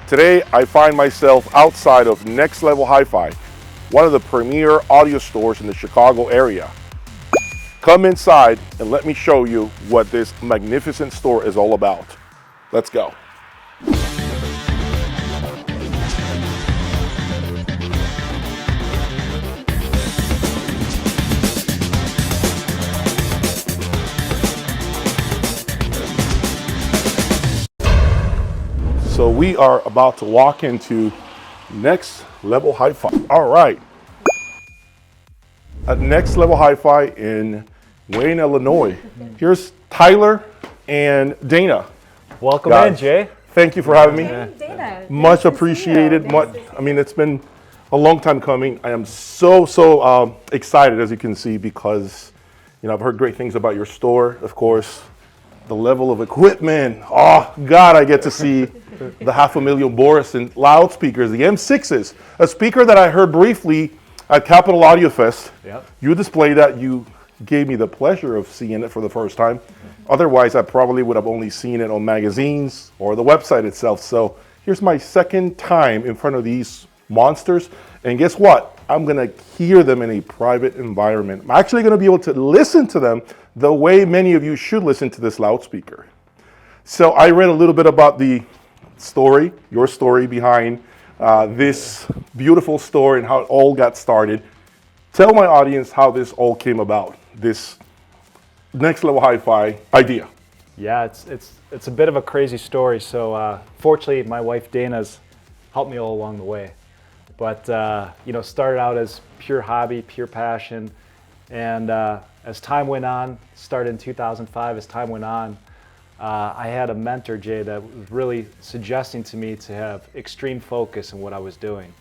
Today, I find myself outside of Next Level Hi-Fi, one of the premier audio stores in the Chicago area. Come inside and let me show you what this magnificent store is all about. Let's go. So we are about to walk into Next Level Hi-Fi. All right. At Next Level Hi-Fi in Wayne, Illinois. Here's Tyler and Dana. Welcome Guys, in, Jay. Thank you for having me. Dana. Much appreciated. I mean, it's been a long time coming. I am so excited, as you can see, because I've heard great things about your store, of course. The level of equipment. Oh, God, I get to see the 500,000 Borison loudspeakers, the M6s, a speaker that I heard briefly at Capitol Audio Fest. Yep. You displayed that. You gave me the pleasure of seeing it for the first time. Otherwise, I probably would have only seen it on magazines or the website itself. So here's my second time in front of these monsters. And guess what? I'm going to hear them in a private environment. I'm actually going to be able to listen to them the way many of you should listen to this loudspeaker. So I read a little bit about the story, your story behind this beautiful store and how it all got started. Tell my audience how this all came about, this Next Level Hi-Fi idea. Yeah, it's a bit of a crazy story. So fortunately, my wife Dana's helped me all along the way. But started out as pure hobby, pure passion, and as time went on, started in 2005. As time went on, I had a mentor, Jay, that was really suggesting to me to have extreme focus in what I was doing.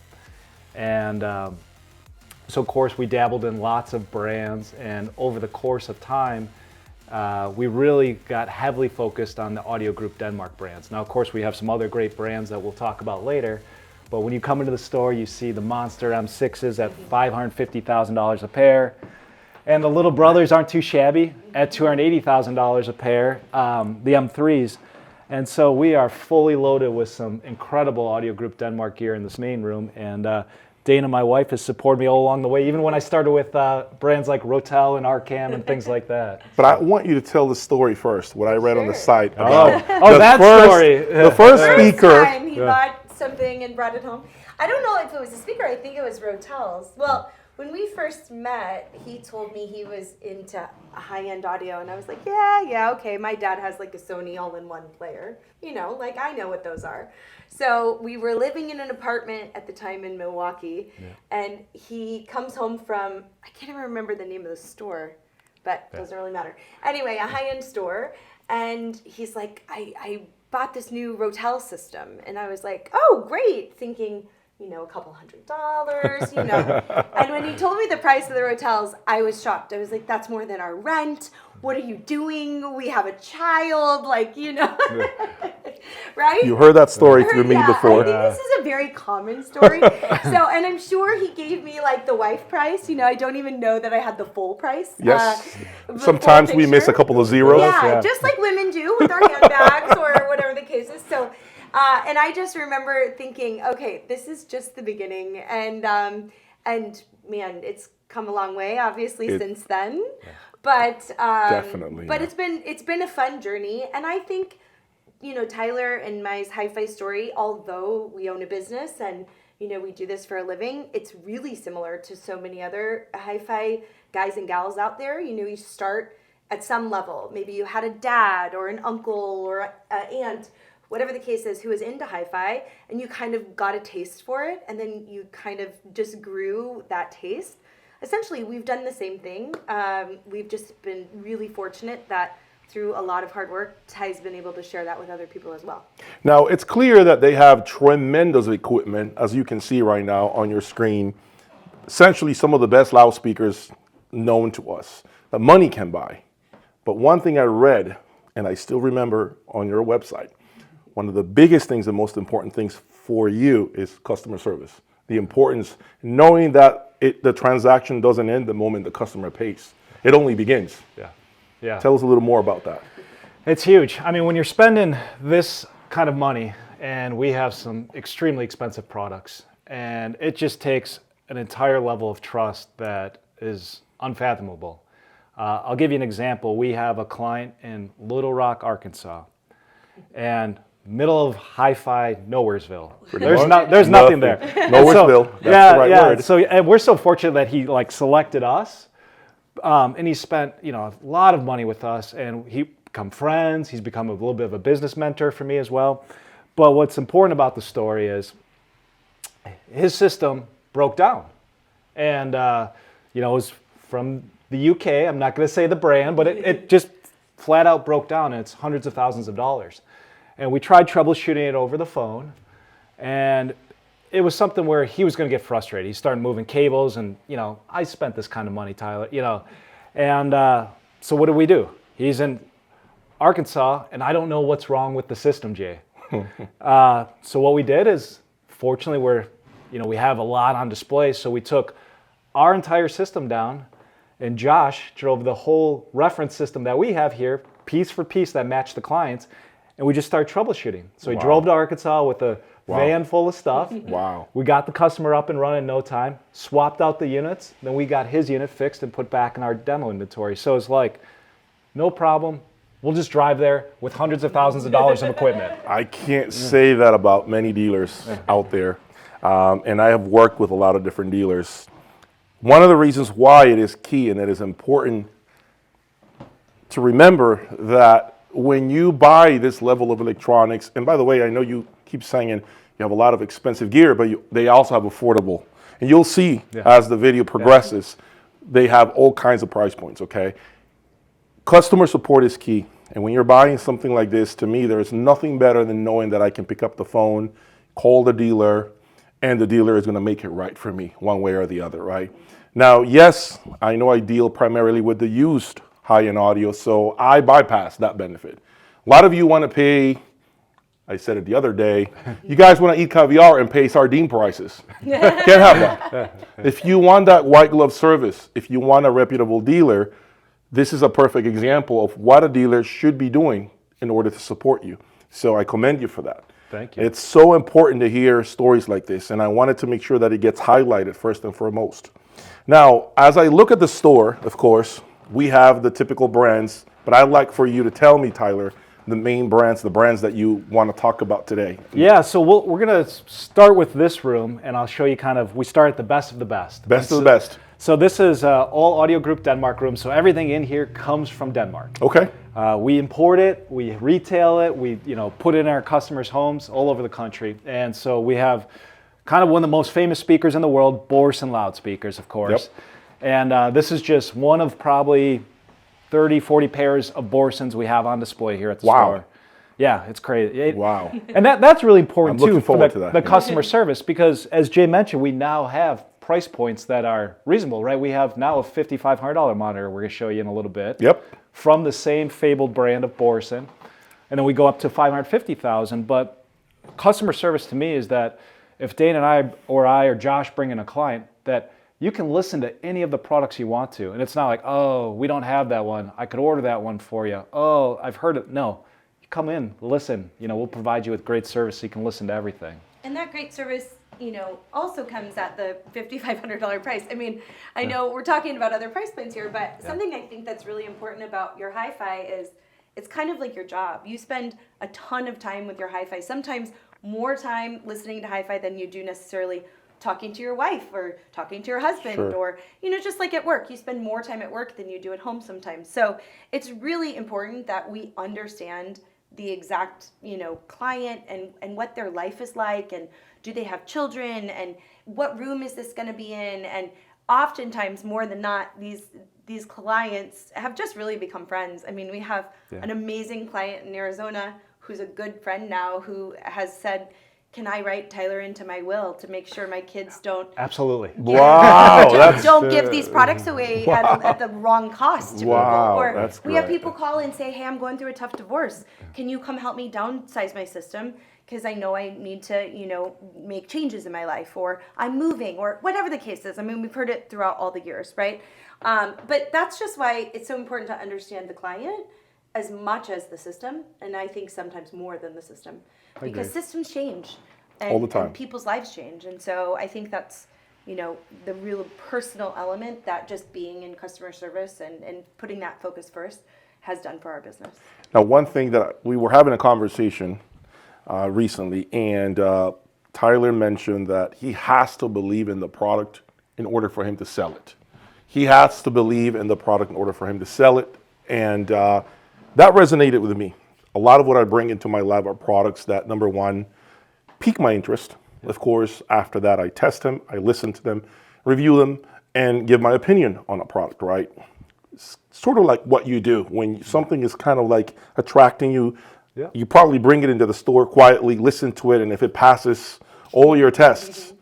And so, of course, we dabbled in lots of brands, and over the course of time, we really got heavily focused on the Audio Group Denmark brands. Now, of course, we have some other great brands that we'll talk about later, but when you come into the store, you see the Monster M6s at $550,000 a pair, and the little brothers aren't too shabby at $280,000 a pair, the M3s. And so we are fully loaded with some incredible Audio Group Denmark gear in this main room, and Dana, my wife, has supported me all along the way, even when I started with brands like Rotel and Arcam and things like that. But I want you to tell the story first, what I read on the site. Oh, story. The first speaker. Time he bought something and brought it home. I don't know if it was a speaker. I think it was Rotel's. Well, when we first met, he told me he was into high-end audio, and I was like, yeah, okay. My dad has like a Sony all-in-one player. I know what those are. So we were living in an apartment at the time in Milwaukee, and he comes home from, I can't even remember the name of the store, but it doesn't really matter. Anyway, a high-end store, and he's like, I bought this new Rotel system, and I was like, oh, great, thinking, a couple $100, And when he told me the price of the Rotels, I was shocked. I was like, that's more than our rent. What are you doing? We have a child, right? You heard that story through me before. I think this is a very common story. And I'm sure he gave me the wife price. I don't even know that I had the full price. Yes. Sometimes we miss a couple of zeros. Yeah, just like women do with our handbags or whatever the case is. So. And I just remember thinking, okay, this is just the beginning, and man, it's come a long way, obviously, since then. But definitely. But it's been a fun journey, and I think, Tyler and my hi-fi story, although we own a business and we do this for a living, it's really similar to so many other hi-fi guys and gals out there. You start at some level. Maybe you had a dad or an uncle or an aunt, whatever the case is, who is into hi-fi, and you kind of got a taste for it, and then you kind of just grew that taste. Essentially, we've done the same thing. We've just been really fortunate that through a lot of hard work, Ty's been able to share that with other people as well. Now, it's clear that they have tremendous equipment, as you can see right now on your screen. Essentially, some of the best loudspeakers known to us that money can buy. But one thing I read, and I still remember on your website, one of the biggest things, the most important things for you is customer service. The importance, knowing that the transaction doesn't end the moment the customer pays. It only begins. Yeah. Tell us a little more about that. It's huge. I mean, when you're spending this kind of money and we have some extremely expensive products. And it just takes an entire level of trust that is unfathomable. I'll give you an example. We have a client in Little Rock, Arkansas, and middle of hi-fi Nowheresville. There's nothing there. Nowheresville, that's the right word. So and we're so fortunate that he like selected us, and he spent a lot of money with us, and he become friends. He's become a little bit of a business mentor for me as well. But what's important about the story is his system broke down, and it was from the UK. I'm not going to say the brand, but it just flat out broke down, and it's hundreds of thousands of dollars. And we tried troubleshooting it over the phone, and it was something where he was going to get frustrated. He started moving cables, and I spent this kind of money, Tyler, and so what do? He's in Arkansas, and I don't know what's wrong with the system, Jay. So what we did is, fortunately, we have a lot on display, so we took our entire system down, and Josh drove the whole reference system that we have here, piece for piece, that matched the clients, and we just started troubleshooting. So he drove to Arkansas with a van full of stuff. Wow. We got the customer up and running in no time, swapped out the units, then we got his unit fixed and put back in our demo inventory. So it's like, no problem. We'll just drive there with hundreds of thousands of dollars of equipment. I can't say that about many dealers out there. And I have worked with a lot of different dealers. One of the reasons why it is key and it is important to remember that when you buy this level of electronics, and by the way, I know you keep saying you have a lot of expensive gear, but they also have affordable. And you'll see as the video progresses, they have all kinds of price points, okay? Customer support is key. And when you're buying something like this, to me, there's nothing better than knowing that I can pick up the phone, call the dealer, and the dealer is going to make it right for me one way or the other, right? Now, yes, I know I deal primarily with the used high-end audio, so I bypass that benefit. A lot of you want to pay, I said it the other day, you guys want to eat caviar and pay sardine prices. Can't have that. If you want that white glove service, if you want a reputable dealer, this is a perfect example of what a dealer should be doing in order to support you. So I commend you for that. Thank you. It's so important to hear stories like this, and I wanted to make sure that it gets highlighted first and foremost. Now, as I look at the store, of course, we have the typical brands, but I'd like for you to tell me, Tyler, the main brands, the brands that you want to talk about today. Yeah, so we're going to start with this room, and I'll show you we start at the best of the best. Best of the best. So this is all Audio Group Denmark room, so everything in here comes from Denmark. Okay. We import it, we retail it, we put it in our customers' homes all over the country. And so we have kind of one of the most famous speakers in the world, Borson loudspeakers, of course. Yep. And this is just one of probably 30, 40 pairs of Borsons we have on display here at the store. Yeah, it's crazy. Wow. And that's really important too for the yeah. customer service, because as Jay mentioned, we now have price points that are reasonable, right? We have now a $5,500 monitor we're going to show you in a little bit. Yep. From the same fabled brand of Borson. And then we go up to $550,000. But customer service to me is that if Dane and I or Josh bring in a client, that you can listen to any of the products you want to. And it's not like, oh, we don't have that one. I could order that one for you. Oh, I've heard it. No, you come in, listen. We'll provide you with great service so you can listen to everything. And that great service, also comes at the $5,500 price. I mean, I know we're talking about other price points here, but something I think that's really important about your hi-fi is it's kind of like your job. You spend a ton of time with your hi-fi, sometimes more time listening to hi-fi than you do necessarily talking to your wife or talking to your husband. Sure. Or, just like at work, you spend more time at work than you do at home sometimes. So it's really important that we understand the exact, client and what their life is like, and do they have children, and what room is this going to be in? And oftentimes, more than not, these clients have just really become friends. I mean, we have an amazing client in Arizona who's a good friend now, who has said, can I write Tyler into my will to make sure my kids don't... Absolutely. Wow. don't give these products away at the wrong cost to people. Or that's we have great. people call and say, hey, I'm going through a tough divorce. Can you come help me downsize my system? Because I know I need to, make changes in my life, or I'm moving, or whatever the case is. I mean, we've heard it throughout all the years, right? But that's just why it's so important to understand the client as much as the system, and I think sometimes more than the system, because systems change, and, all the time, and people's lives change, and so I think that's the real personal element that just being in customer service and putting that focus first has done for our business. Now, one thing that we were having a conversation recently, and Tyler mentioned that he has to believe in the product in order for him to sell it. He has to believe in the product in order for him to sell it, and that resonated with me. A lot of what I bring into my lab are products that, number one, pique my interest. Of course, after that, I test them, I listen to them, review them, and give my opinion on a product, right? It's sort of like what you do when something is kind of like attracting you. Yeah. You probably bring it into the store quietly, listen to it, and if it passes all your tests,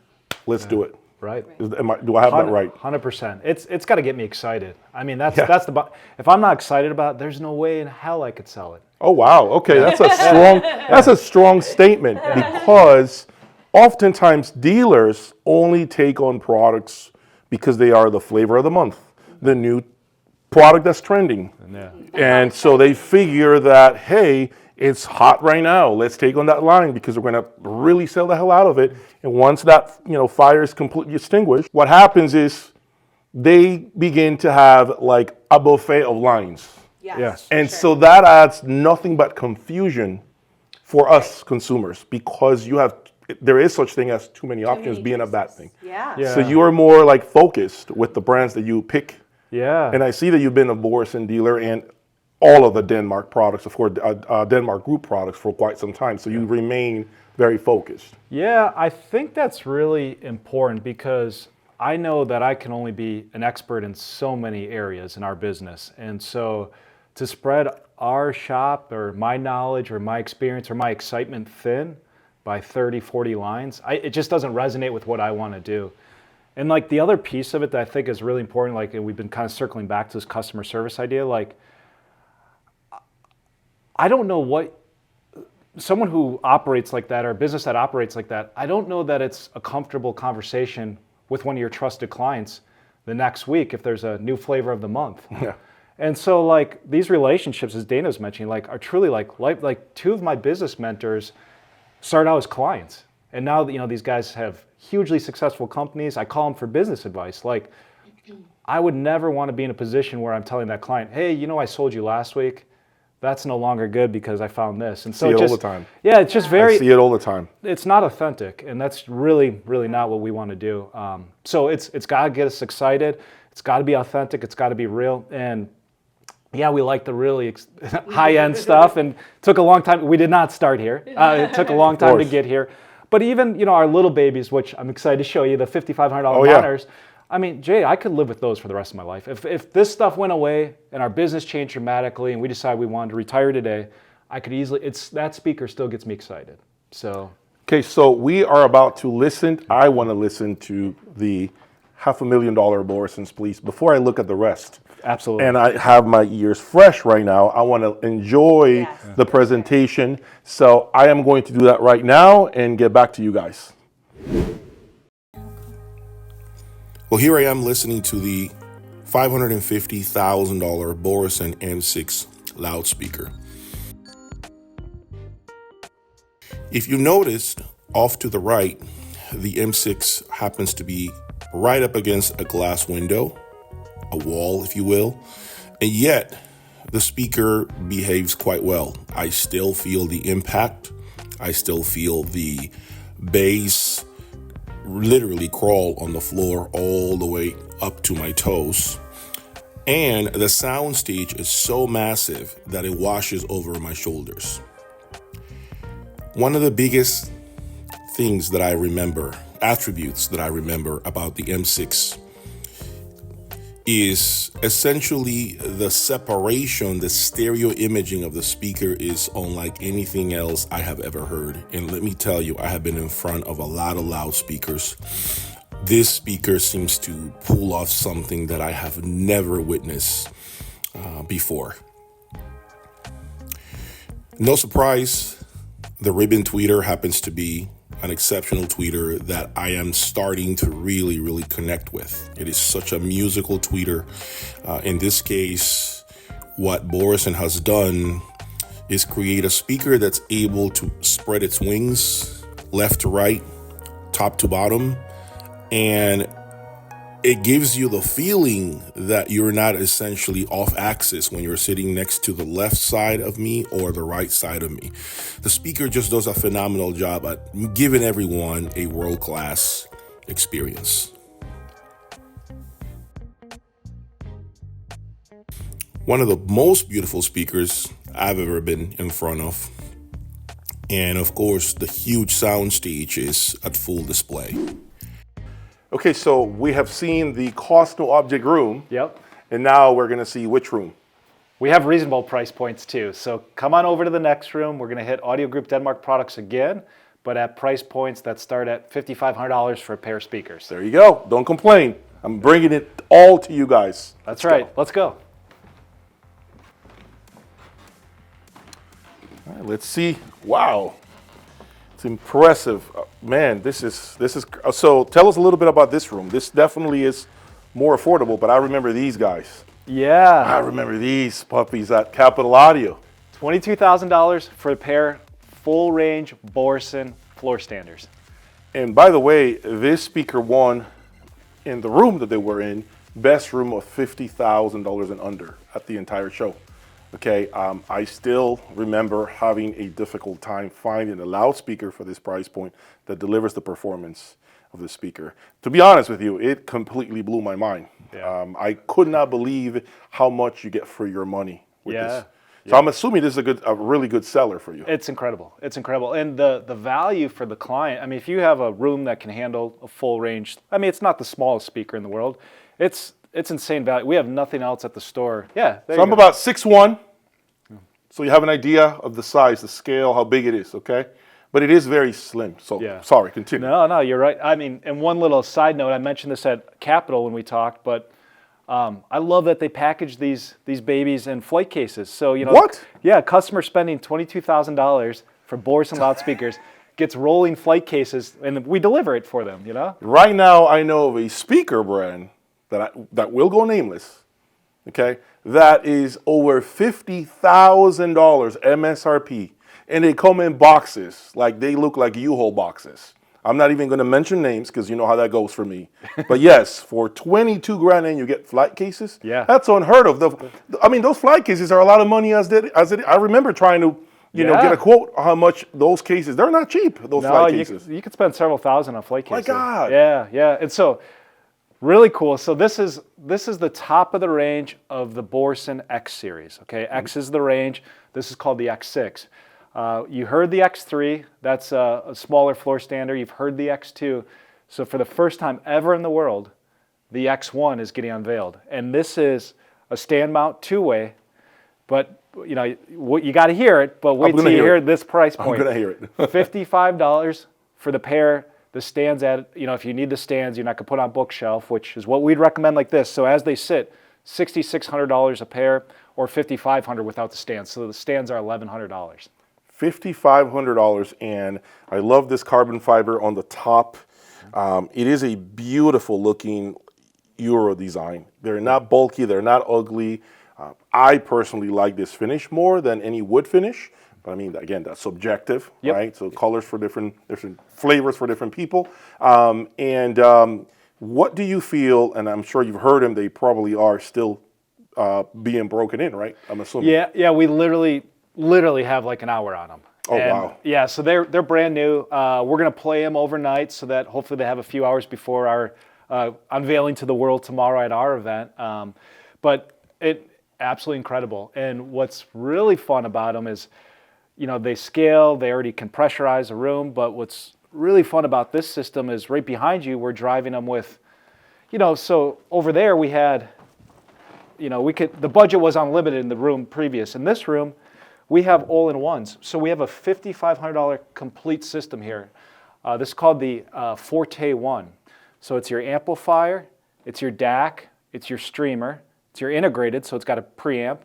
let's do it. Right. Do I have that right? 100%. It's got to get me excited. I mean, that's if I'm not excited about it, there's no way in hell I could sell it. Oh wow. Okay, that's a strong statement, because oftentimes dealers only take on products because they are the flavor of the month, the new product that's trending. And so they figure that, hey, it's hot right now, let's take on that line because we're going to really sell the hell out of it. And once that fire is completely extinguished, what happens is they begin to have like a buffet of lines. Yes. And so that adds nothing but confusion for us consumers, because there is such thing as too many options being a bad thing. Yeah. So you are more like focused with the brands that you pick. Yeah. And I see that you've been a Borson dealer and all of the Denmark products, of course, Denmark Group products for quite some time. So you remain very focused. Yeah, I think that's really important, because I know that I can only be an expert in so many areas in our business. And so to spread our shop or my knowledge or my experience or my excitement thin by 30, 40 lines, it just doesn't resonate with what I want to do. And like the other piece of it that I think is really important, like, and we've been kind of circling back to this customer service idea, like, I don't know what someone who operates like that or a business that operates like that, I don't know that it's a comfortable conversation with one of your trusted clients the next week if there's a new flavor of the month. Yeah. And so like these relationships, as Dana was mentioning, like are truly like two of my business mentors started out as clients. And now, these guys have hugely successful companies. I call them for business advice. Like, I would never want to be in a position where I'm telling that client, hey, I sold you last week. That's no longer good because I found this. And so see it all the time. Yeah, it's just very. I see it all the time. It's not authentic, and that's really, really not what we want to do. So it's got to get us excited. It's got to be authentic. It's got to be real. And yeah, we like the really high-end stuff, and it took a long time. We did not start here. It took a long time to get here. But even our little babies, which I'm excited to show you, the $5,500 monitors. I mean, Jay, I could live with those for the rest of my life. If this stuff went away and our business changed dramatically and we decided we wanted to retire today, I could easily, that speaker still gets me excited. So. Okay, so we are about to listen. I want to listen to the $500,000 Borisons, please, before I look at the rest. Absolutely. And I have my ears fresh right now. I want to enjoy the presentation. So I am going to do that right now and get back to you guys. Well, here I am listening to the $550,000 Borison M6 loudspeaker. If you noticed, off to the right, the M6 happens to be right up against a glass window, a wall, if you will, and yet the speaker behaves quite well. I still feel the impact. I still feel the bass literally crawl on the floor all the way up to my toes. And the sound stage is so massive that it washes over my shoulders. One of the biggest things that I remember, attributes that I remember about the M6 is essentially the separation, the stereo imaging of the speaker is unlike anything else I have ever heard. And let me tell you, I have been in front of a lot of loudspeakers. This speaker seems to pull off something that I have never witnessed before. No surprise, the ribbon tweeter happens to be an exceptional tweeter that I am starting to really, really connect with. It is such a musical tweeter. In this case, what Borison has done is create a speaker that's able to spread its wings left to right, top to bottom, and it gives you the feeling that you're not essentially off axis when you're sitting next to the left side of me or the right side of me. The speaker just does a phenomenal job at giving everyone a world-class experience. One of the most beautiful speakers I've ever been in front of. And of course, the huge sound stage is at full display. Okay, so we have seen the cost no object room. Yep. And now we're going to see which room. We have reasonable price points too. So come on over to the next room. We're going to hit Audio Group Denmark products again, but at price points that start at $5,500 for a pair of speakers. There you go. Don't complain. I'm bringing it all to you guys. That's right. Let's go. All right, let's see. Wow. It's impressive. Man, this is so tell us a little bit about this room. This definitely is more affordable, but I remember these guys. I Yeah. remember these puppies at Capital Audio. $22,000 for a pair full range Borison floor standers. And by the way, this speaker won in the room that they were in, best room of $50,000 and under at the entire show. Okay, I still remember having a difficult time finding a loudspeaker for this price point that delivers the performance of the speaker. To be honest with you, it completely blew my mind. Yeah. I could not believe how much you get for your money with Yeah. this. So I'm assuming this is a really good seller for you. It's incredible. It's incredible. And the value for the client, I mean, if you have a room that can handle a full range, I mean, it's not the smallest speaker in the world. It's insane value. We have nothing else at the store. Yeah. So I'm about 6'1", so you have an idea of the size, the scale, how big it is, okay? But it is very slim, so Yeah. sorry, continue. No, you're right. I mean, and one little side note, I mentioned this at Capitol when we talked, but I love that they package these babies in flight cases. So, you know. What? Yeah, customer spending $22,000 for Borison loudspeakers gets rolling flight cases, and we deliver it for them, you know? Right now, I know of a speaker brand that will go nameless, okay, that is over $50,000 MSRP, and they come in boxes, like they look like U-Haul boxes. I'm not even going to mention names because you know how that goes for me. But yes, for 22 grand and you get flight cases, Yeah. that's unheard of. I mean, those flight cases are a lot of money as it. I remember trying to, you know, Yeah. get a quote on how much those cases. They're not cheap. Those flight cases. You could spend several thousand on flight My cases. God. Yeah. And so, really cool. So this is the top of the range of the Borison X series. Okay, X is the range. This is called the X6. You heard the X3. That's a smaller floor stander. You've heard the X2. So for the first time ever in the world, the X1 is getting unveiled, and this is a stand mount two-way. But you know, you got to hear it. But wait till you hear this price point. I'm gonna hear it. $55 for the pair. The stands at, you know, if you need the stands, you're not going to put on bookshelf, which is what we'd recommend like this. So as they sit, $6,600 a pair or $5,500 without the stands. So the stands are $1,100. $5,500, and I love this carbon fiber on the top. It is a beautiful looking Euro design. They're not bulky, they're not ugly. I personally like this finish more than any wood finish. But I mean, again, that's subjective, Yep. right? So colors for different flavors for different people. What do you feel, and I'm sure you've heard them, they probably are still being broken in, right? I'm assuming. Yeah, we literally have like an hour on them. Oh, wow. Yeah, so they're brand new. We're going to play them overnight so that hopefully they have a few hours before our unveiling to the world tomorrow at our event. But it absolutely incredible. And what's really fun about them is, you know, they scale, they already can pressurize a room, but what's really fun about this system is right behind you, we're driving them with, you know, so over there we had, you know, the budget was unlimited in the room previous. In this room, we have all-in-ones. So we have a $5,500 complete system here. This is called the Forte One. So it's your amplifier, it's your DAC, it's your streamer, it's your integrated, so it's got a preamp,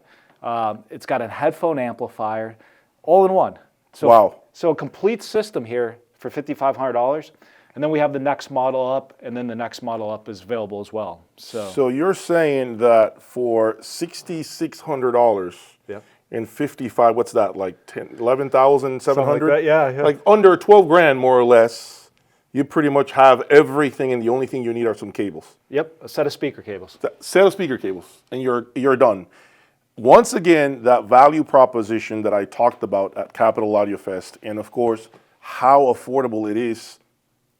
it's got a headphone amplifier, all in one. So, Wow. So a complete system here for $5,500. And then we have the next model up, and then the next model up is available as well. So you're saying that for $6,600 Yep. and 55, what's that, like 11,700? Something like that, yeah. Like under 12 grand, more or less, you pretty much have everything, and the only thing you need are some cables. Yep, a set of speaker cables. Set of speaker cables, and you're done. Once again, that value proposition that I talked about at Capital Audio Fest, and of course, how affordable it is.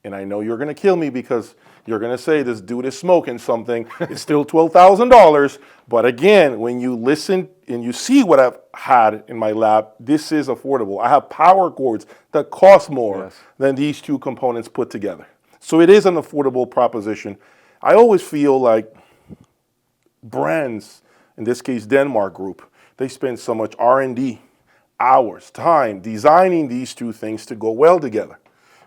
And I know you're going to kill me because you're going to say this dude is smoking something. It's still $12,000. But again, when you listen and you see what I've had in my lab, this is affordable. I have power cords that cost more than these two components put together. So it is an affordable proposition. I always feel like brands, in this case Denmark Group, they spend so much R&D, hours, time, designing these two things to go well together,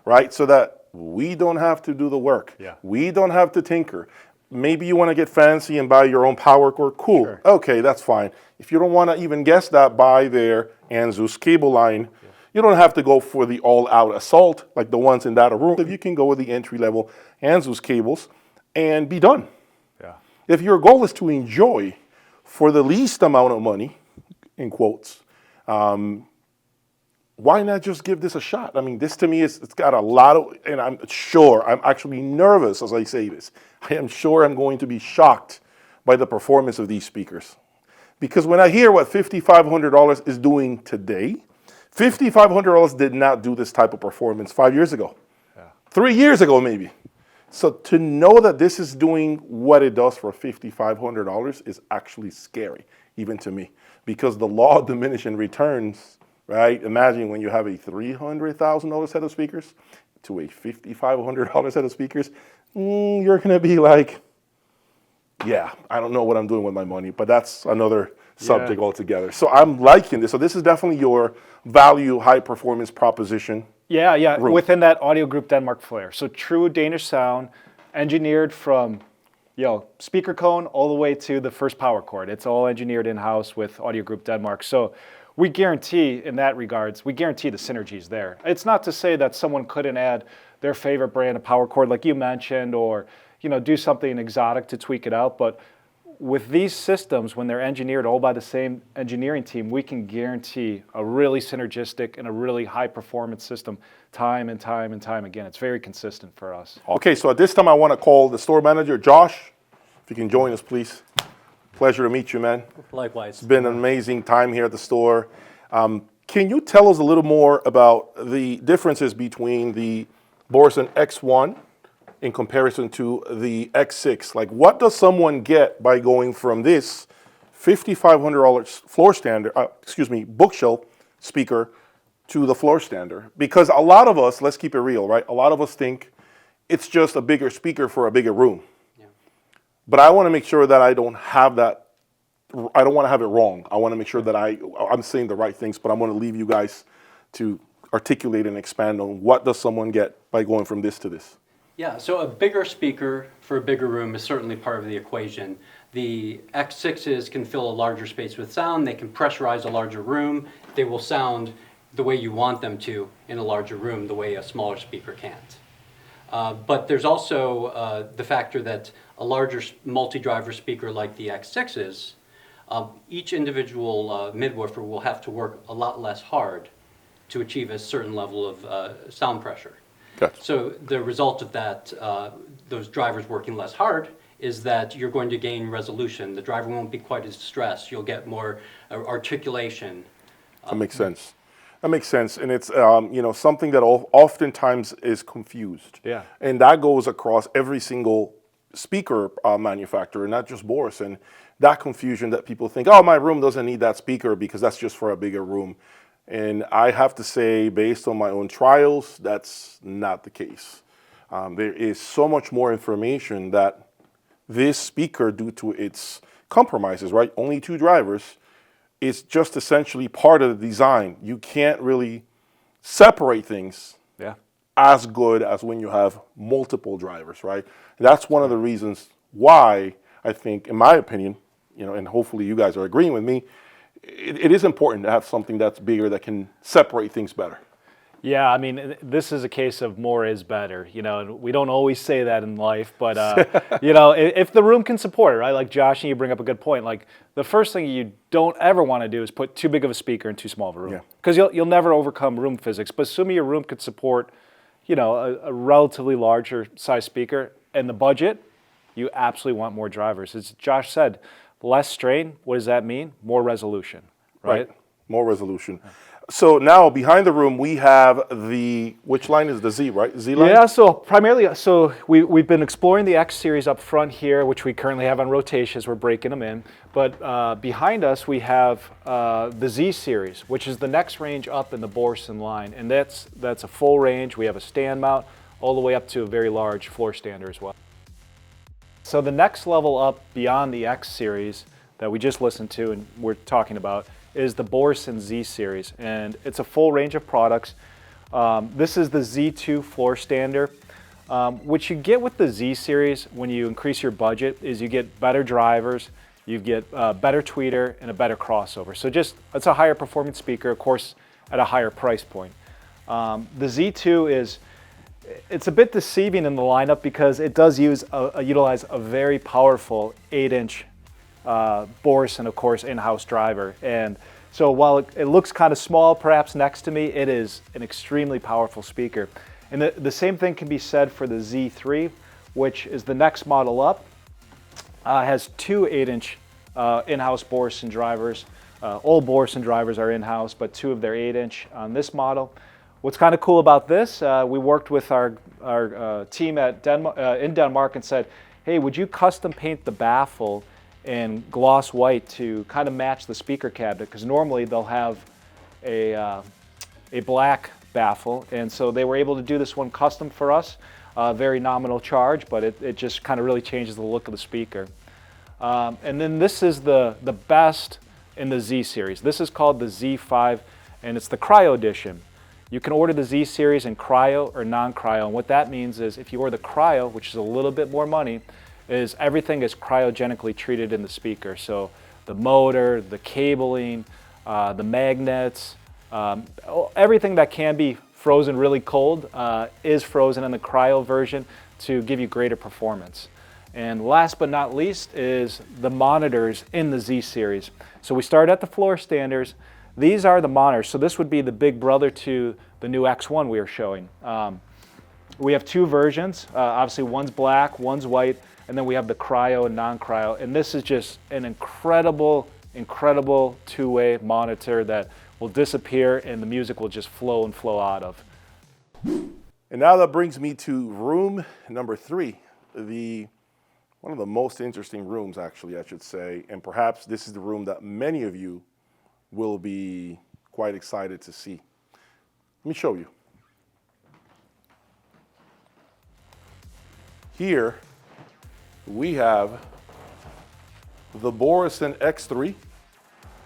right? So that we don't have to do the work. Yeah. We don't have to tinker. Maybe you want to get fancy and buy your own power cord. Cool. Sure. Okay, that's fine. If you don't want to even guess that, buy their Anzus cable line. Yeah. You don't have to go for the all-out assault like the ones in that room. If you can go with the entry-level Anzus cables and be done. Yeah. If your goal is to enjoy for the least amount of money, in quotes, why not just give this a shot? I mean, this to me it's got a lot of, and I'm actually nervous as I say this. I am sure I'm going to be shocked by the performance of these speakers. Because when I hear what $5,500 is doing today, $5,500 did not do this type of performance 5 years ago, 3 years ago maybe. So to know that this is doing what it does for $5,500 is actually scary, even to me. Because the law of diminishing returns, right? Imagine when you have a $300,000 set of speakers to a $5,500 set of speakers, you're going to be like, yeah, I don't know what I'm doing with my money, but that's another subject altogether. So I'm liking this. So this is definitely your value, high performance proposition. Yeah, room. within that Audio Group Denmark flair. So true Danish sound, engineered from speaker cone all the way to the first power cord. It's all engineered in-house with Audio Group Denmark. So we guarantee, in that regards, we guarantee the synergies there. It's not to say that someone couldn't add their favorite brand of power cord like you mentioned, or do something exotic to tweak it out, but with these systems, when they're engineered all by the same engineering team, we can guarantee a really synergistic and a really high performance system time and time and time again. It's very consistent for us. Okay, so at this time I want to call the store manager, Josh, if you can join us, please. Pleasure to meet you, man. Likewise. It's been an amazing time here at the store. Can you tell us a little more about the differences between the Borson X1 in comparison to the X6? Like, what does someone get by going from this $5,500 floor standard, bookshelf speaker to the floor standard? Because a lot of us, let's keep it real, right? A lot of us think it's just a bigger speaker for a bigger room. Yeah. But I want to make sure that I don't have that. I don't want to have it wrong. I want to make sure that I'm saying the right things, but I'm going to leave you guys to articulate and expand on what does someone get by going from this to this. Yeah, so a bigger speaker for a bigger room is certainly part of the equation. The X6s can fill a larger space with sound. They can pressurize a larger room. They will sound the way you want them to in a larger room, the way a smaller speaker can't. But there's also the factor that a larger multi-driver speaker like the X6s, each individual midwoofer will have to work a lot less hard to achieve a certain level of sound pressure. Gotcha. So the result of that, those drivers working less hard, is that you're going to gain resolution. The driver won't be quite as stressed. You'll get more articulation. That makes sense. That makes sense, and it's something that oftentimes is confused. Yeah. And that goes across every single speaker manufacturer, not just Boris. And that confusion that people think, oh, my room doesn't need that speaker because that's just for a bigger room. And I have to say, based on my own trials, that's not the case. There is so much more information that this speaker, due to its compromises, right? Only 2 drivers, is just essentially part of the design. You can't really separate things as good as when you have multiple drivers, right? That's one of the reasons why I think, in my opinion, and hopefully you guys are agreeing with me, it is important to have something that's bigger that can separate things better. Yeah, I mean, this is a case of more is better, and we don't always say that in life, but, if the room can support it, right? Like Josh, and you bring up a good point. Like, the first thing you don't ever want to do is put too big of a speaker in too small of a room. Yeah. Because you'll never overcome room physics. But assuming your room could support, a relatively larger size speaker and the budget, you absolutely want more drivers. As Josh said, less strain, what does that mean? More resolution, right? More resolution. So now behind the room we have which line is the Z, right? Z line? Yeah, so primarily, we've been exploring the X series up front here, which we currently have on rotation as we're breaking them in. But behind us we have the Z series, which is the next range up in the Borson line. And that's a full range. We have a stand mount all the way up to a very large floor stander as well. So the next level up beyond the X series that we just listened to and we're talking about is the Borson Z series, and it's a full range of products. This is the Z2 floor stander. What you get with the Z series when you increase your budget is you get better drivers, you get a better tweeter, and a better crossover. So it's a higher performance speaker, of course, at a higher price point. The Z2 it's a bit deceiving in the lineup because it does utilize a very powerful 8-inch Borson, of course, in-house driver. And so while it looks kind of small perhaps next to me, it is an extremely powerful speaker. And the same thing can be said for the Z3, which is the next model up. Has two 8-inch in-house Borson drivers. All Borson drivers are in-house, but two of their 8-inch on this model. What's kind of cool about this, we worked with our team in Denmark and said, hey, would you custom paint the baffle in gloss white to kind of match the speaker cabinet? Because normally they'll have a black baffle, and so they were able to do this one custom for us. Very nominal charge, but it just kind of really changes the look of the speaker. And then this is the best in the Z series. This is called the Z5, and it's the Cryo edition. You can order the Z series in cryo or non-cryo, and what that means is if you order the cryo, which is a little bit more money, is everything is cryogenically treated in the speaker. So the motor, the cabling, the magnets, everything that can be frozen really cold is frozen in the cryo version to give you greater performance. And last but not least is the monitors in the Z series. So we start at the floor standers. These are the monitors. So this would be the big brother to the new X1 we are showing. We have two versions. Obviously one's black, one's white, and then we have the cryo and non-cryo. And this is just an incredible two-way monitor that will disappear and the music will just flow out of. And now that brings me to room number 3, one of the most interesting rooms, actually, I should say, and perhaps this is the room that many of you will be quite excited to see. Let me show you. Here we have the Borson X3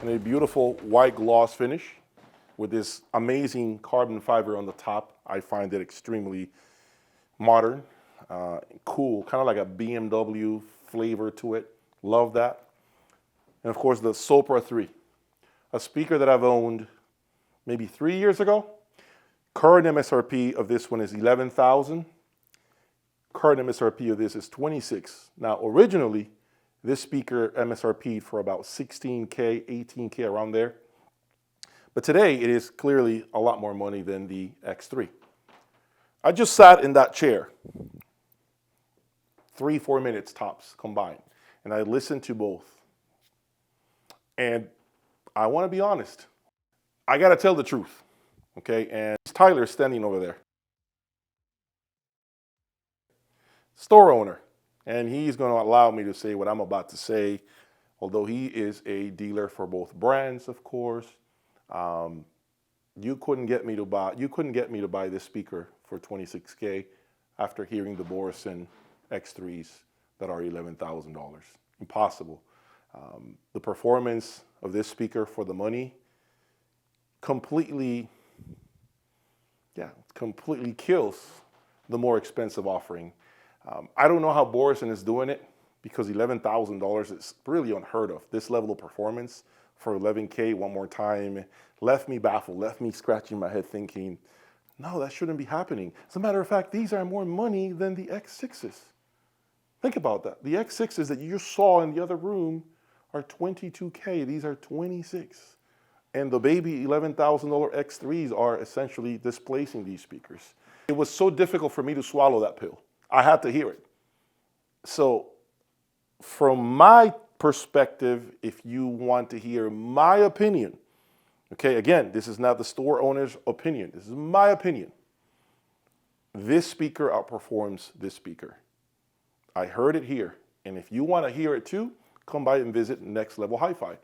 in a beautiful white gloss finish with this amazing carbon fiber on the top. I find it extremely modern, cool, kind of like a BMW flavor to it. Love that. And of course the Sopra 3, a speaker that I've owned maybe 3 years ago. Current MSRP of this one is $11,000. Current MSRP of this is $26,000. Now originally this speaker MSRP'd for about $16K, $18K, around there. But today it is clearly a lot more money than the X3. I just sat in that chair 3-4 minutes tops combined, and I listened to both. And I want to be honest, I got to tell the truth, okay? And Tyler's standing over there, store owner, and he's going to allow me to say what I'm about to say, although he is a dealer for both brands, of course. You couldn't get me to buy this speaker for $26K after hearing the Borson X3s that are $11,000. Impossible. The performance of this speaker for the money completely kills the more expensive offering. I don't know how Borson is doing it, because $11,000 is really unheard of. This level of performance for $11K, one more time, left me baffled, left me scratching my head thinking, No, that shouldn't be happening. As a matter of fact, these are more money than the X6s. Think about that. The X6s that you just saw in the other room are $22K. These are $26. And the baby $11,000 X3s are essentially displacing these speakers. It was so difficult for me to swallow that pill. I had to hear it. So from my perspective, if you want to hear my opinion, okay, again, this is not the store owner's opinion. This is my opinion. This speaker outperforms this speaker. I heard it here. And if you want to hear it too, come by and visit Next Level Hi-Fi.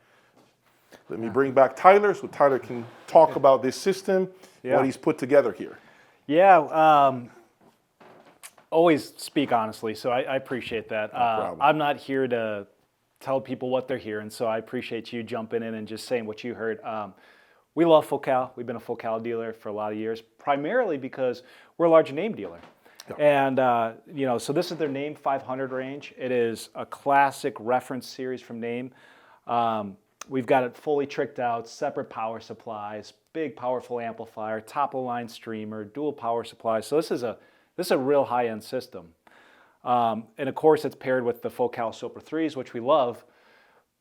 Let me bring back Tyler so Tyler can talk about this system, what he's put together here. Yeah, always speak honestly, so I appreciate that. I'm not here to tell people what they're hearing, so I appreciate you jumping in and just saying what you heard. We love Focal. We've been a Focal dealer for a lot of years, primarily because we're a large name dealer. And, so this is their Name 500 range. It is a classic reference series from Name. We've got it fully tricked out, separate power supplies, big powerful amplifier, top of the line streamer, dual power supplies. So this is a real high-end system. And of course it's paired with the Focal Sopra 3s, which we love.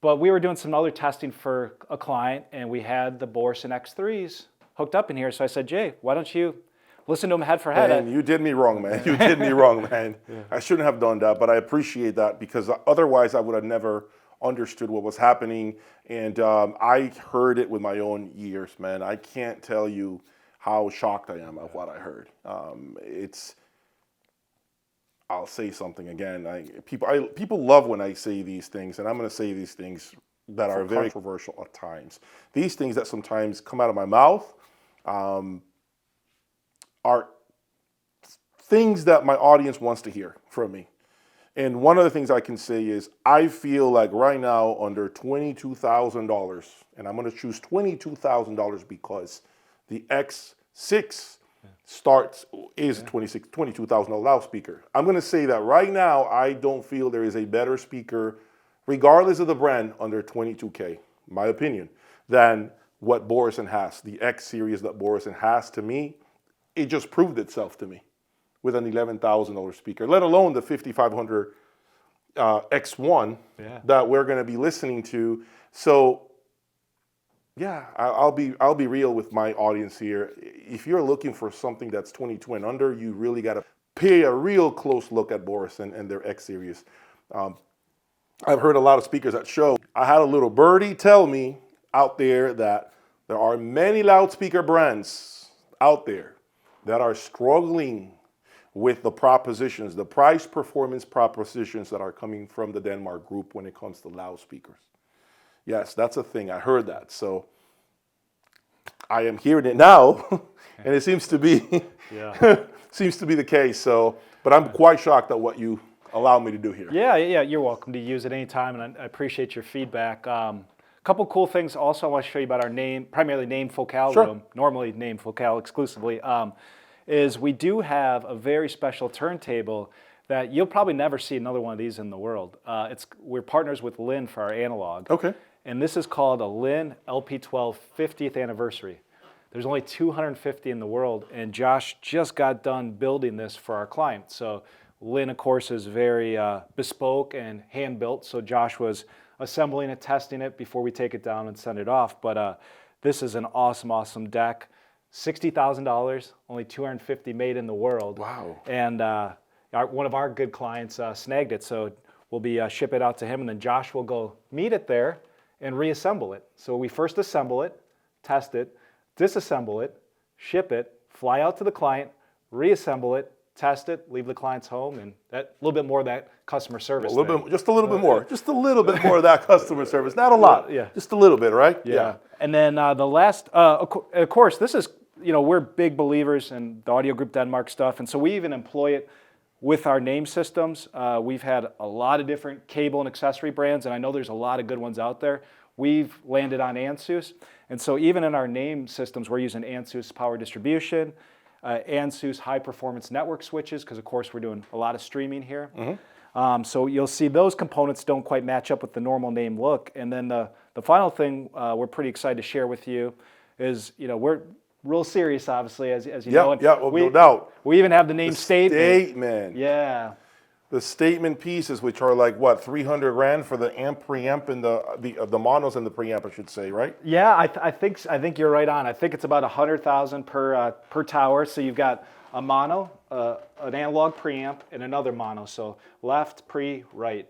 But we were doing some other testing for a client and we had the Borson X3s hooked up in here. So I said, Jay, why don't you listen to them head for head? Man, you did me wrong, man. You did me wrong, man. I shouldn't have done that, but I appreciate that because otherwise I would have never understood what was happening. And I heard it with my own ears, man. I can't tell you how shocked I am of what I heard. I'll say something again. People love when I say these things, and I'm going to say these things that are very controversial at times. These things that sometimes come out of my mouth are things that my audience wants to hear from me. And one of the things I can say is I feel like right now under $22,000, and I'm going to choose $22,000 because the X6 is $22,000 loudspeaker. I'm going to say that right now I don't feel there is a better speaker, regardless of the brand, under $22K, my opinion, than what Borson has. The X series that Borson has, to me, it just proved itself to me with an $11,000 speaker, let alone the 5500 X1 that we're going to be listening to. So yeah, I'll be real with my audience here. If you're looking for something that's 22 and under, you really got to pay a real close look at Borson and their X series. I've heard a lot of speakers at show. I had a little birdie tell me out there that there are many loudspeaker brands out there that are struggling with the propositions, the price performance propositions that are coming from the Denmark group when it comes to loudspeakers. Yes, that's a thing. I heard that. So I am hearing it now, and it seems to be seems to be the case. So, but I'm quite shocked at what you allow me to do here. Yeah, you're welcome to use it anytime, and I appreciate your feedback. A couple cool things also I want to show you about our primarily Name Focal room, normally Name Focal exclusively, is we do have a very special turntable that you'll probably never see another one of these in the world. We're partners with Lin for our analog. Okay. And this is called a Lin LP12 50th anniversary. There's only 250 in the world, and Josh just got done building this for our client. So Lin, of course, is very bespoke and hand-built, so Josh was assembling it, testing it before we take it down and send it off. But this is an awesome, awesome deck. $60,000, only 250 made in the world. Wow. And one of our good clients snagged it, so we'll be ship it out to him, and then Josh will go meet it there and reassemble it. So we first assemble it, test it, disassemble it, ship it, fly out to the client, reassemble it, test it, leave the client's home, and a little bit more of that customer service. Just a little bit more. Just a little bit more of that customer service. Not a lot. Yeah. Just a little bit, right? Yeah. And then the last, of course, this is, we're big believers in the Audio Group Denmark stuff, and so we even employ it with our name systems. We've had a lot of different cable and accessory brands, and I know there's a lot of good ones out there. We've landed on ANSUS, and so even in our name systems, we're using ANSUS power distribution, ANSUS high performance network switches, because of course we're doing a lot of streaming here. Mm-hmm. So you'll see those components don't quite match up with the normal name look. And then the final thing we're pretty excited to share with you is, real serious, obviously, as you Yeah, know. And yeah, well, no doubt. We even have the name statement. Statement. Yeah. The statement pieces, which are like what, 300 grand for the amp, preamp, and the monos and the preamp, I should say, right? Yeah, I think you're right on. I think it's about 100,000 per tower. So you've got a mono, an analog preamp, and another mono. So left, pre, right.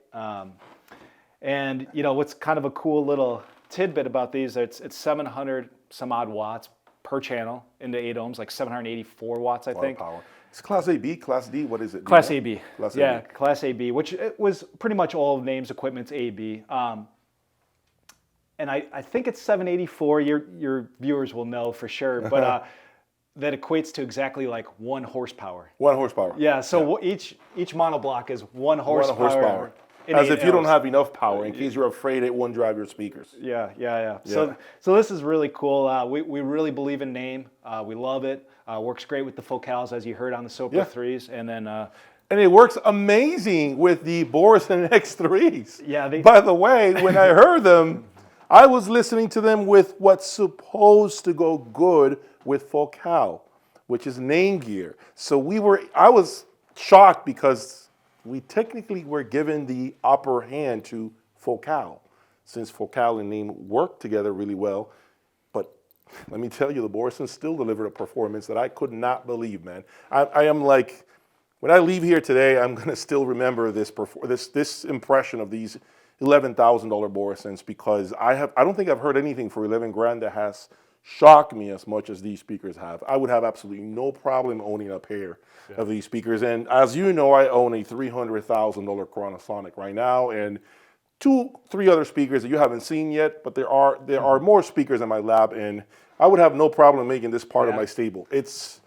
And you know what's kind of a cool little tidbit about these? It's 700 some odd watts per channel into 8 ohms, like 784 watts, I think. Power. It's Class A, B, Class D. What is it? Class AB. Class yeah, AB. Class AB, which it was pretty much all of Name's equipment's AB. And I think it's 784. Your viewers will know for sure, but that equates to exactly like 1 horsepower. 1 horsepower. Yeah. So each monoblock is 1 horsepower. 1 horsepower. in As 8 if you don't Ls. have enough power in case you're afraid it won't drive your speakers. Yeah. So this is really cool. We really believe in Name. We love it. Works great with the focals, as you heard on the Sopra Yeah. 3s, and then. And it works amazing with the Borison X3s. Yeah, By the way, when I heard them, I was listening to them with what's supposed to go good with Focal, which is Name gear. So I was shocked because we technically were given the upper hand to Focal, since Focal and Name work together really well. But let me tell you, the Borison still delivered a performance that I could not believe, man. I am like, when I leave here today, I'm gonna still remember this impression of these $11,000 Borisons, because I don't think I've heard anything for 11 grand that has shocked me as much as these speakers have. I would have absolutely no problem owning a pair of these speakers. And as you know, I own a $300,000 Chronosonic right now, and 2-3 other speakers that you haven't seen yet, but there are more speakers in my lab, and I would have no problem making this part of my stable. It's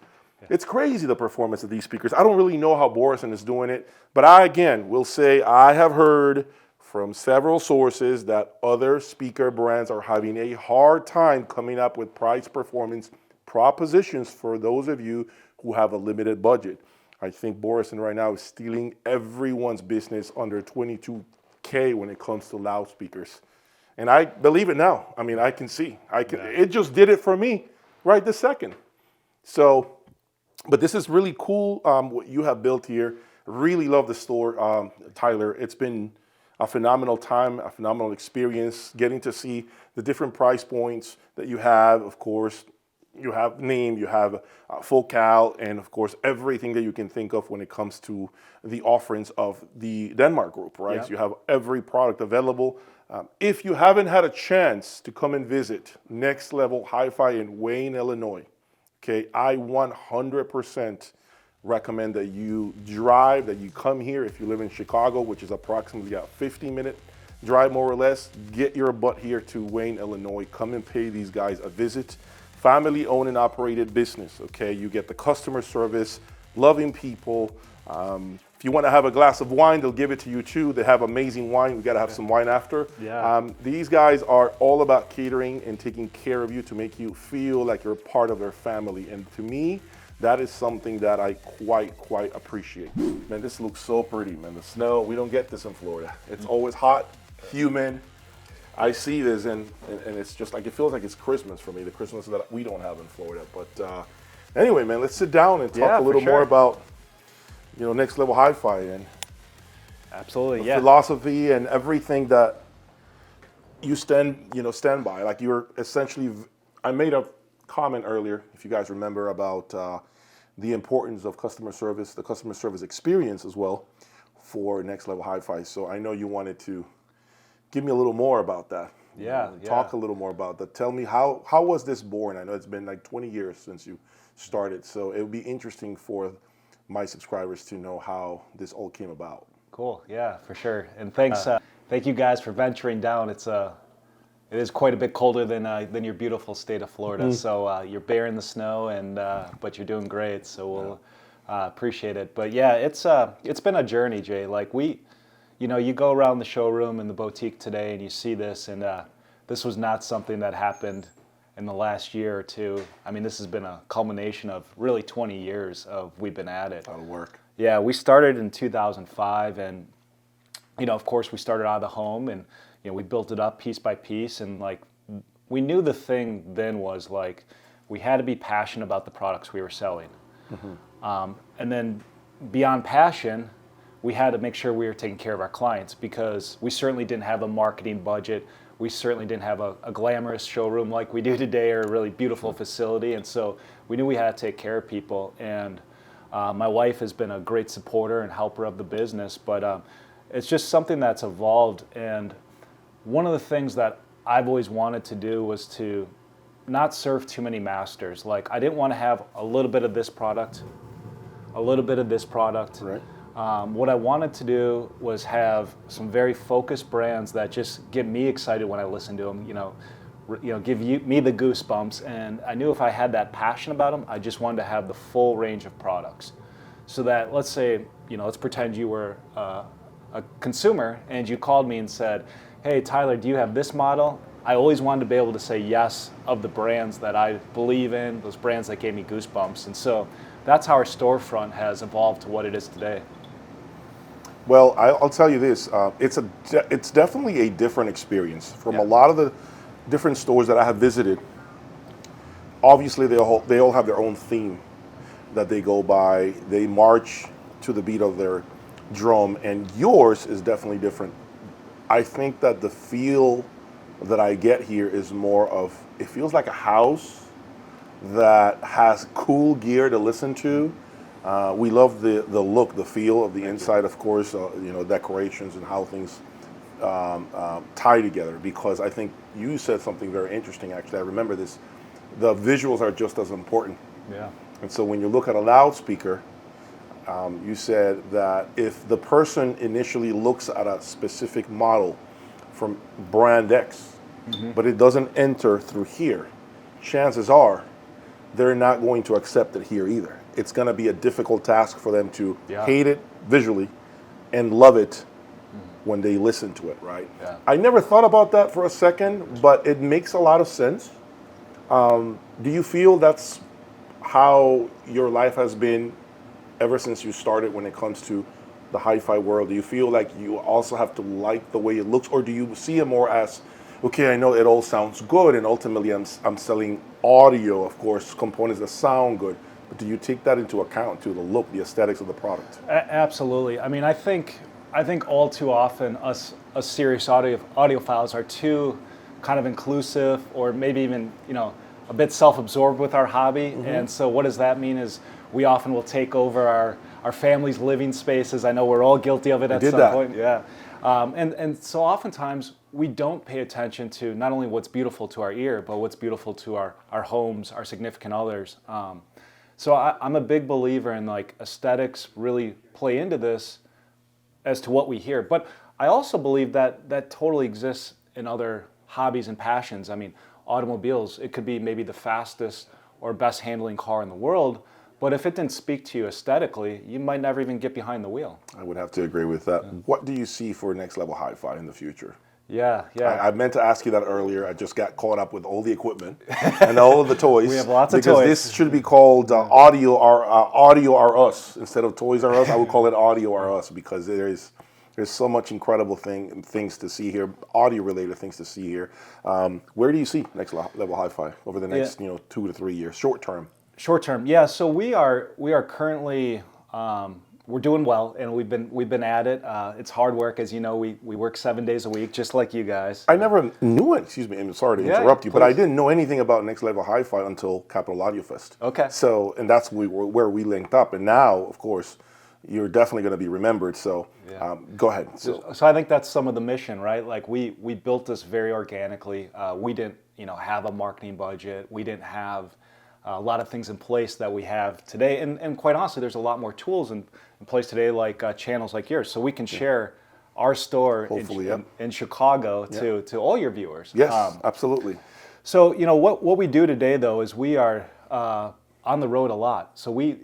crazy, the performance of these speakers. I don't really know how Borison is doing it, but I, again, will say I have heard from several sources that other speaker brands are having a hard time coming up with price performance propositions for those of you who have a limited budget. I think Borison right now is stealing everyone's business under $22K when it comes to loudspeakers. And I believe it now. I mean, I can see. It just did it for me right this second. So, but this is really cool, what you have built here. Really love the store, Tyler. It's been a phenomenal time, a phenomenal experience, getting to see the different price points that you have. Of course, you have Name, you have Focal, and of course, everything that you can think of when it comes to the offerings of the Denmark group, right? Yep. So you have every product available. If you haven't had a chance to come and visit Next Level Hi-Fi in Wayne, Illinois, okay, I 100% recommend that you drive, that you come here if you live in Chicago, which is approximately a 50-minute drive more or less. Get your butt here to Wayne, Illinois. Come and pay these guys a visit. Family owned and operated business, okay? You get the customer service, loving people. If you want to have a glass of wine, they'll give it to you too. They have amazing wine. We got to have some wine after. Yeah. These guys are all about catering and taking care of you to make you feel like you're part of their family. And to me, that is something that I quite appreciate. Man, this looks so pretty, man. The snow, we don't get this in Florida. It's always hot, humid. I see this and it's just like, it feels like it's Christmas for me, the Christmas that we don't have in Florida. But anyway, man, let's sit down and talk a little more about, Next Level Hi-Fi and Absolutely, the philosophy and everything that you stand by. Like, you're essentially, I made a comment earlier, if you guys remember, about the importance of customer service, the customer service experience as well for Next Level Hi-Fi. So I know you wanted to give me a little more about that. Talk a little more about that. Tell me, how was this born? I know it's been like 20 years since you started, so it would be interesting for my subscribers to know how this all came about. Cool. Yeah, for sure. And thanks, thank you guys for venturing down. It is quite a bit colder than your beautiful state of Florida. So you're bearing the snow, and but you're doing great. So we'll appreciate it. But yeah, it's been a journey, Jay. Like you go around the showroom and the boutique today, and you see this, and this was not something that happened in the last year or two. I mean, this has been a culmination of really 20 years of we've been at it. A lot of work. Yeah, we started in 2005, and of course, we started out of the home, and we built it up piece by piece, and like we knew the thing then was like we had to be passionate about the products we were selling. And then beyond passion, we had to make sure we were taking care of our clients, because we certainly didn't have a marketing budget. We certainly didn't have a glamorous showroom like we do today, or a really beautiful facility. And so we knew we had to take care of people. And my wife has been a great supporter and helper of the business, but it's just something that's evolved. And one of the things that I've always wanted to do was to not serve too many masters. Like, I didn't want to have a little bit of this product, a little bit of this product. Right. What I wanted to do was have some very focused brands that just get me excited when I listen to them, give me the goosebumps. And I knew if I had that passion about them, I just wanted to have the full range of products. So that, let's say, let's pretend you were a consumer and you called me and said, hey, Tyler, do you have this model? I always wanted to be able to say yes of the brands that I believe in, those brands that gave me goosebumps. And so that's how our storefront has evolved to what it is today. Well, I'll tell you this, it's definitely a different experience from a lot of the different stores that I have visited. Obviously, they all have their own theme that they go by. They march to the beat of their drum, and yours is definitely different. I think that the feel that I get here is more of, it feels like a house that has cool gear to listen to. We love the look, the feel of the inside, of course, decorations and how things tie together, because I think you said something very interesting, actually. I remember this. The visuals are just as important. Yeah. And so when you look at a loudspeaker, you said that if the person initially looks at a specific model from brand X, but it doesn't enter through here, chances are they're not going to accept it here either. It's going to be a difficult task for them to hate it visually and love it when they listen to it, right? Yeah. I never thought about that for a second, but it makes a lot of sense. Do you feel that's how your life has been ever since you started when it comes to the hi-fi world? Do you feel like you also have to like the way it looks, or do you see it more as, okay, I know it all sounds good, and ultimately I'm selling audio, of course, components that sound good, but do you take that into account, to the look, the aesthetics of the product? Absolutely. I mean, I think all too often us serious audiophiles are too kind of inclusive, or maybe even a bit self-absorbed with our hobby. And so what does that mean is we often will take over our family's living spaces. I know we're all guilty of it at some point. Yeah. And so oftentimes we don't pay attention to not only what's beautiful to our ear, but what's beautiful to our homes, our significant others. So I'm a big believer in, like, aesthetics really play into this as to what we hear. But I also believe that totally exists in other hobbies and passions. I mean, automobiles, it could be maybe the fastest or best handling car in the world, but if it didn't speak to you aesthetically, you might never even get behind the wheel. I would have to agree with that. What do you see for Next Level Hi-Fi in the future? Yeah. I meant to ask you that earlier. I just got caught up with all the equipment and all of the toys. We have lots of because toys. This should be called Audio Are Us. Instead of Toys R Us, I would call it Audio Are Us, because there's so much incredible things to see here, audio-related things to see here. Where do you see Next Level Hi-Fi over the next 2 to 3 years, short term? Short term, yeah. So we are currently we're doing well, and we've been at it. It's hard work, as you know. We work 7 days a week, just like you guys. I never knew it. Excuse me, I'm sorry to interrupt you, but I didn't know anything about Next Level Hi-Fi until Capital Audio Fest. Okay. So, and that's where we linked up, and now, of course, you're definitely going to be remembered. So, go ahead. So I think that's some of the mission, right? Like we built this very organically. We didn't, have a marketing budget. We didn't have a lot of things in place that we have today. And quite honestly, there's a lot more tools in place today, like channels like yours, so we can share our store in Chicago to all your viewers. Yes, absolutely. So, what we do today, though, is we are on the road a lot. So we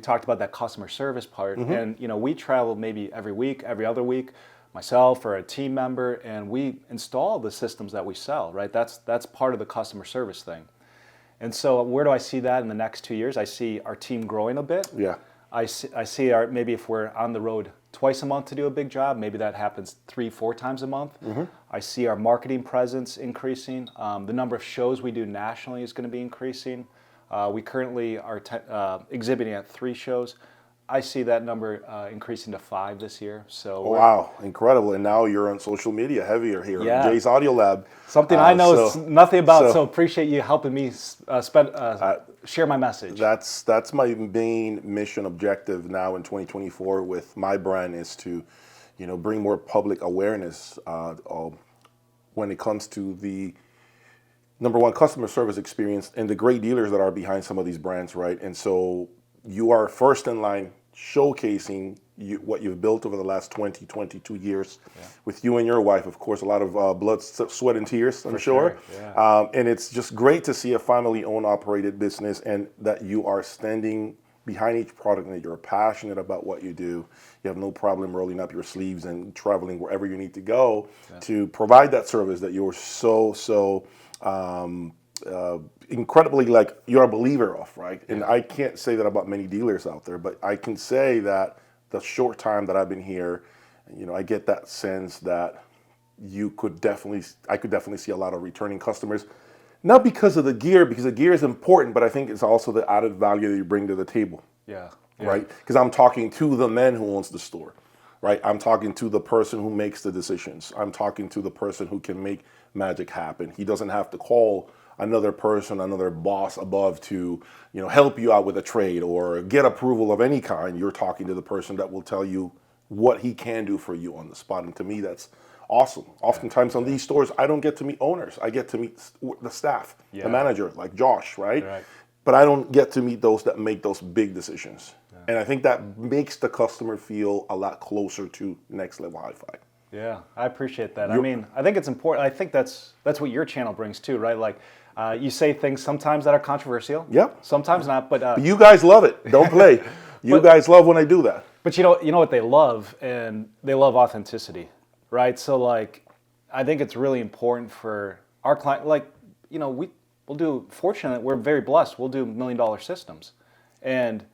talked about that customer service part, and we travel maybe every week, every other week, myself or a team member, and we install the systems that we sell, right? That's part of the customer service thing. And so where do I see that in the next 2 years? I see our team growing a bit. Yeah. I see maybe if we're on the road twice a month to do a big job. Maybe that happens 3-4 times a month. I see our marketing presence increasing. The number of shows we do nationally is going to be increasing. We currently are exhibiting at 3 shows. I see that number increasing to 5 this year. So Wow, incredible. And now you're on social media heavier here. Yeah. Jay's Audio Lab. something I know nothing about. so- So appreciate you helping me share my message. That's my main mission objective now in 2024 with my brand is to, bring more public awareness when it comes to the number one customer service experience and the great dealers that are behind some of these brands, right? And so you are first in line showcasing what you've built over the last 22 years with you and your wife. Of course, a lot of blood, sweat, and tears, I'm sure. Yeah. And it's just great to see a family-owned, operated business and that you are standing behind each product and that you're passionate about what you do. You have no problem rolling up your sleeves and traveling wherever you need to go to provide that service that you're so incredibly, like, you're a believer of, right? And I can't say that about many dealers out there, but I can say that the short time that I've been here, I get that sense that I could definitely see a lot of returning customers, not because of the gear, because the gear is important, but I think it's also the added value that you bring to the table, right? Because I'm talking to the man who owns the store, right? I'm talking to the person who makes the decisions. I'm talking to the person who can make magic happen. He doesn't have to call another person, another boss above to, help you out with a trade or get approval of any kind. You're talking to the person that will tell you what he can do for you on the spot. And to me, that's awesome. Oftentimes on these stores, I don't get to meet owners. I get to meet the staff, the manager, like Josh, right? But I don't get to meet those that make those big decisions. And I think that makes the customer feel a lot closer to Next Level Hi-Fi. Yeah, I appreciate that. I mean, I think it's important. I think that's what your channel brings too, right? Like, you say things sometimes that are controversial. Yep. Sometimes not, but you guys love it. Don't play. You guys love when I do that. But you know what they love, and they love authenticity, right? So like, I think it's really important for our client. Like, we'll do. Fortunate, we're very blessed. We'll do $1 million systems, and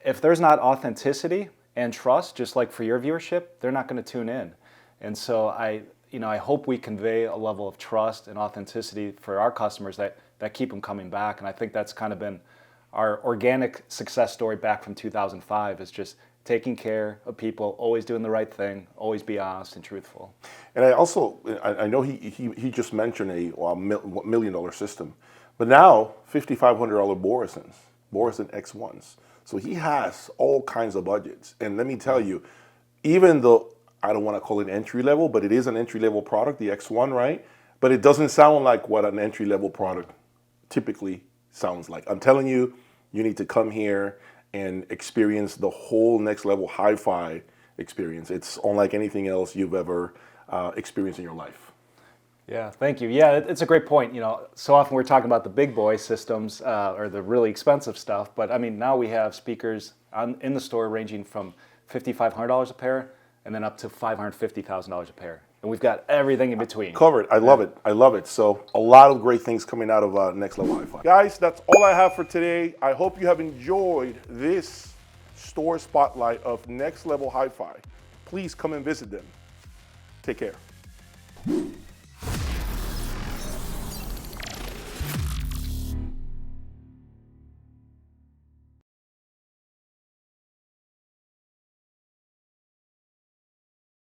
if there's not authenticity and trust, just like for your viewership, they're not going to tune in. And so I hope we convey a level of trust and authenticity for our customers that keep them coming back. And I think that's kind of been our organic success story back from 2005 is just taking care of people, always doing the right thing, always be honest and truthful. And I know he just mentioned a $1 million system, but now $5,500 Borison X1s. So he has all kinds of budgets. And let me tell you, even though I don't want to call it entry level, but it is an entry level product, the X1, right? But it doesn't sound like what an entry level product typically sounds like. I'm telling you, you need to come here and experience the whole Next Level Hi-Fi experience. It's unlike anything else you've ever experienced in your life. Yeah, thank you. Yeah, it's a great point. So often we're talking about the big boy systems or the really expensive stuff, but I mean, now we have speakers in the store ranging from $5,500 a pair and then up to $550,000 a pair. And we've got everything in between. Covered. I love it. I love it. So a lot of great things coming out of Next Level Hi-Fi. Guys, that's all I have for today. I hope you have enjoyed this store spotlight of Next Level Hi-Fi. Please come and visit them. Take care.